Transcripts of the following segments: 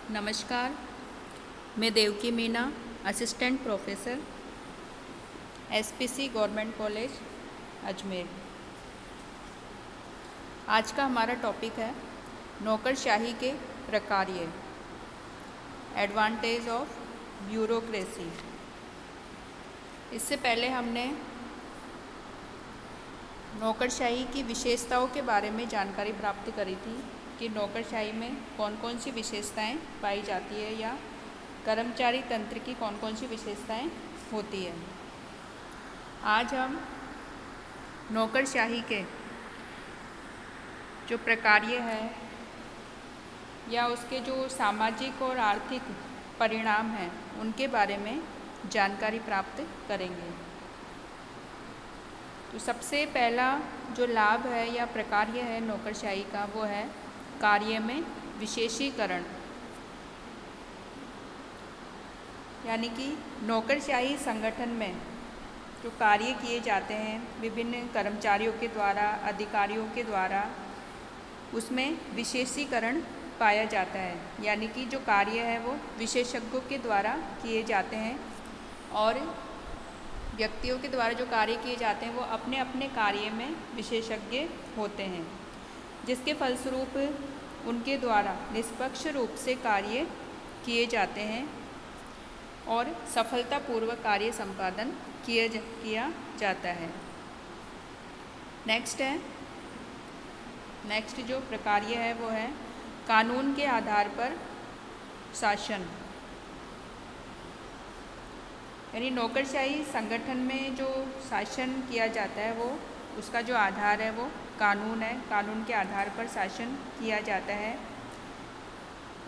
नमस्कार, मैं Devki Meena, assistant professor SPC government college Ajmer. आज का हमारा टॉपिक है नौकरशाही के प्रकार्य, एडवांटेज ऑफ ब्यूरोक्रेसी। इससे पहले हमने नौकरशाही की विशेषताओं के बारे में जानकारी प्राप्त करी थी कि नौकरशाही में कौन कौन सी विशेषताएं पाई जाती है या कर्मचारी तंत्र की कौन कौन सी विशेषताएं होती है। आज हम नौकरशाही के जो प्रकार्य है या उसके जो सामाजिक और आर्थिक परिणाम हैं उनके बारे में जानकारी प्राप्त करेंगे। तो सबसे पहला जो लाभ है या प्रकार्य है नौकरशाही का वो है कार्य में विशेषीकरण। यानी कि नौकरशाही संगठन में जो कार्य किए जाते हैं विभिन्न कर्मचारियों के द्वारा, अधिकारियों के द्वारा, उसमें विशेषीकरण पाया जाता है। यानी कि जो कार्य है वो विशेषज्ञों के द्वारा किए जाते हैं और व्यक्तियों के द्वारा जो कार्य किए जाते हैं वो अपने अपने कार्य में विशेषज्ञ होते हैं, जिसके फलस्वरूप उनके द्वारा निष्पक्ष रूप से कार्य किए जाते हैं और सफलतापूर्वक कार्य संपादन किया जाता है। नेक्स्ट जो प्रकार्य है वो है कानून के आधार पर शासन। यानी नौकरशाही संगठन में जो शासन किया जाता है वो उसका जो आधार है वो कानून है। कानून के आधार पर शासन किया जाता है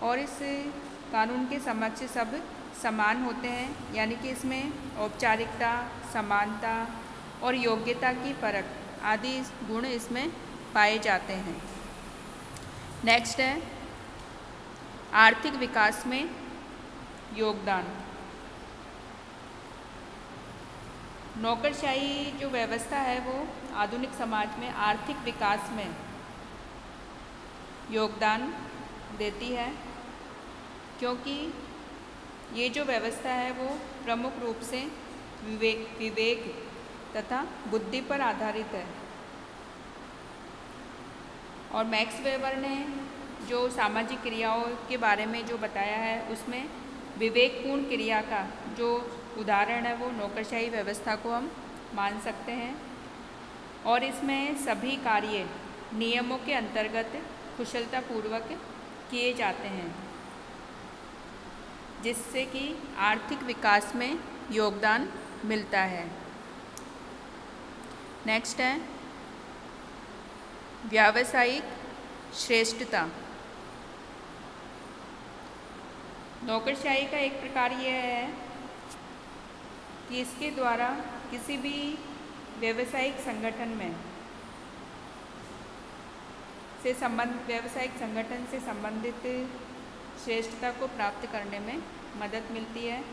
और इस कानून के समक्ष सब समान होते हैं। यानी कि इसमें औपचारिकता, समानता और योग्यता की परख आदि गुण इसमें पाए जाते हैं। नेक्स्ट है आर्थिक विकास में योगदान। नौकरशाही जो व्यवस्था है वो आधुनिक समाज में आर्थिक विकास में योगदान देती है, क्योंकि ये जो व्यवस्था है वो प्रमुख रूप से विवेक तथा बुद्धि पर आधारित है। और मैक्स वेबर ने जो सामाजिक क्रियाओं के बारे में जो बताया है उसमें विवेकपूर्ण क्रिया का जो उदाहरण है वो नौकरशाही व्यवस्था को हम मान सकते हैं। और इसमें सभी कार्य नियमों के अंतर्गत कुशलतापूर्वक किए जाते हैं, जिससे कि आर्थिक विकास में योगदान मिलता है। नेक्स्ट है व्यावसायिक श्रेष्ठता। नौकरशाही का एक प्रकार यह है कि इसके द्वारा किसी भी व्यावसायिक संगठन से संबंधित श्रेष्ठता को प्राप्त करने में मदद मिलती है,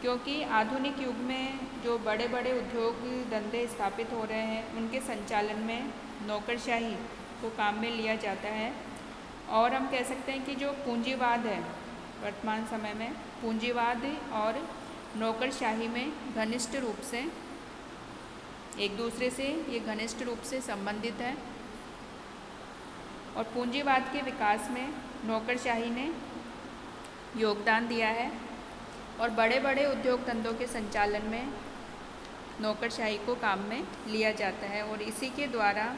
क्योंकि आधुनिक युग में जो बड़े बड़े उद्योग धंधे स्थापित हो रहे हैं उनके संचालन में नौकरशाही को काम में लिया जाता है। और हम कह सकते हैं कि जो पूंजीवाद है वर्तमान समय में, पूंजीवाद और नौकरशाही में घनिष्ठ रूप से एक दूसरे से ये घनिष्ठ रूप से संबंधित है। और पूंजीवाद के विकास में नौकरशाही ने योगदान दिया है और बड़े बड़े उद्योग धंधों के संचालन में नौकरशाही को काम में लिया जाता है और इसी के द्वारा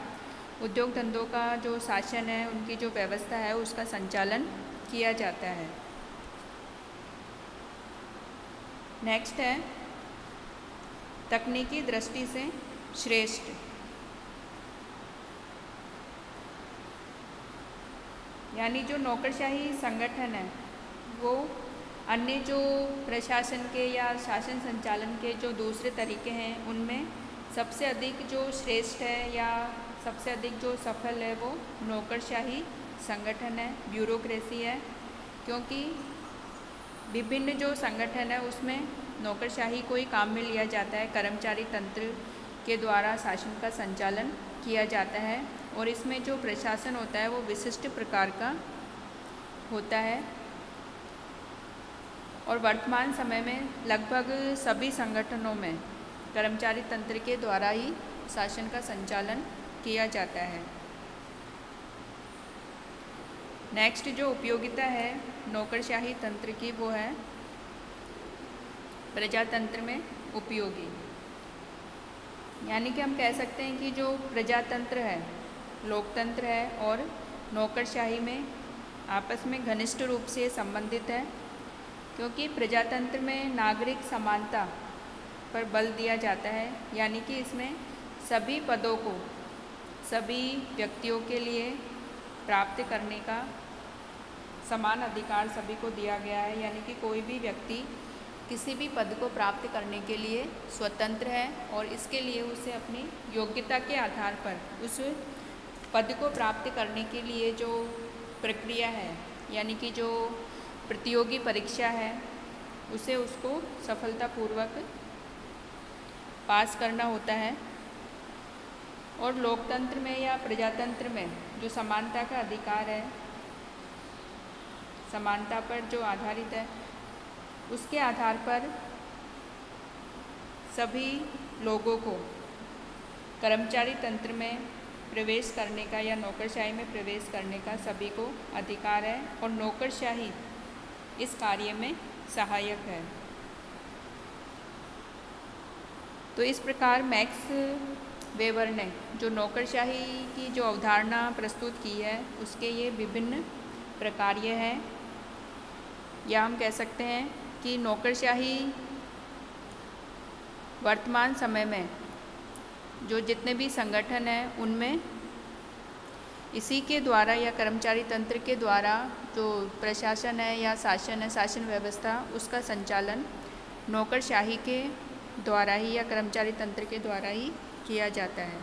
उद्योग धंधों का जो शासन है, उनकी जो व्यवस्था है, उसका संचालन किया जाता है। नेक्स्ट है तकनीकी दृष्टि से श्रेष्ठ। यानी जो नौकरशाही संगठन है वो अन्य जो प्रशासन के या शासन संचालन के जो दूसरे तरीके हैं उनमें सबसे अधिक जो श्रेष्ठ है या सबसे अधिक जो सफल है वो नौकरशाही संगठन है, ब्यूरोक्रेसी है। क्योंकि विभिन्न जो संगठन है उसमें नौकरशाही को ही काम में लिया जाता है, कर्मचारी तंत्र के द्वारा शासन का संचालन किया जाता है और इसमें जो प्रशासन होता है वो विशिष्ट प्रकार का होता है और वर्तमान समय में लगभग सभी संगठनों में कर्मचारी तंत्र के द्वारा ही शासन का संचालन किया जाता है। नेक्स्ट जो उपयोगिता है नौकरशाही तंत्र की वो है प्रजातंत्र में उपयोगी। यानी कि हम कह सकते हैं कि जो प्रजातंत्र है, लोकतंत्र है और नौकरशाही में आपस में घनिष्ठ रूप से संबंधित है, क्योंकि प्रजातंत्र में नागरिक समानता पर बल दिया जाता है। यानी कि इसमें सभी पदों को सभी व्यक्तियों के लिए प्राप्त करने का समान अधिकार सभी को दिया गया है। यानी कि कोई भी व्यक्ति किसी भी पद को प्राप्त करने के लिए स्वतंत्र है और इसके लिए उसे अपनी योग्यता के आधार पर उस पद को प्राप्त करने के लिए जो प्रक्रिया है, यानी कि जो प्रतियोगी परीक्षा है, उसे उसको सफलतापूर्वक पास करना होता है। और लोकतंत्र में या प्रजातंत्र में जो समानता का अधिकार है, समानता पर जो आधारित है, उसके आधार पर सभी लोगों को कर्मचारी तंत्र में प्रवेश करने का या नौकरशाही में प्रवेश करने का सभी को अधिकार है और नौकरशाही इस कार्य में सहायक है। तो इस प्रकार मैक्स वेबर ने जो नौकरशाही की जो अवधारणा प्रस्तुत की है उसके ये विभिन्न प्रकार्य हैं, या हम कह सकते हैं कि नौकरशाही वर्तमान समय में जो जितने भी संगठन हैं उनमें इसी के द्वारा या कर्मचारी तंत्र के द्वारा जो प्रशासन है या शासन है, शासन व्यवस्था, उसका संचालन नौकरशाही के द्वारा ही या कर्मचारी तंत्र के द्वारा ही किया जाता है।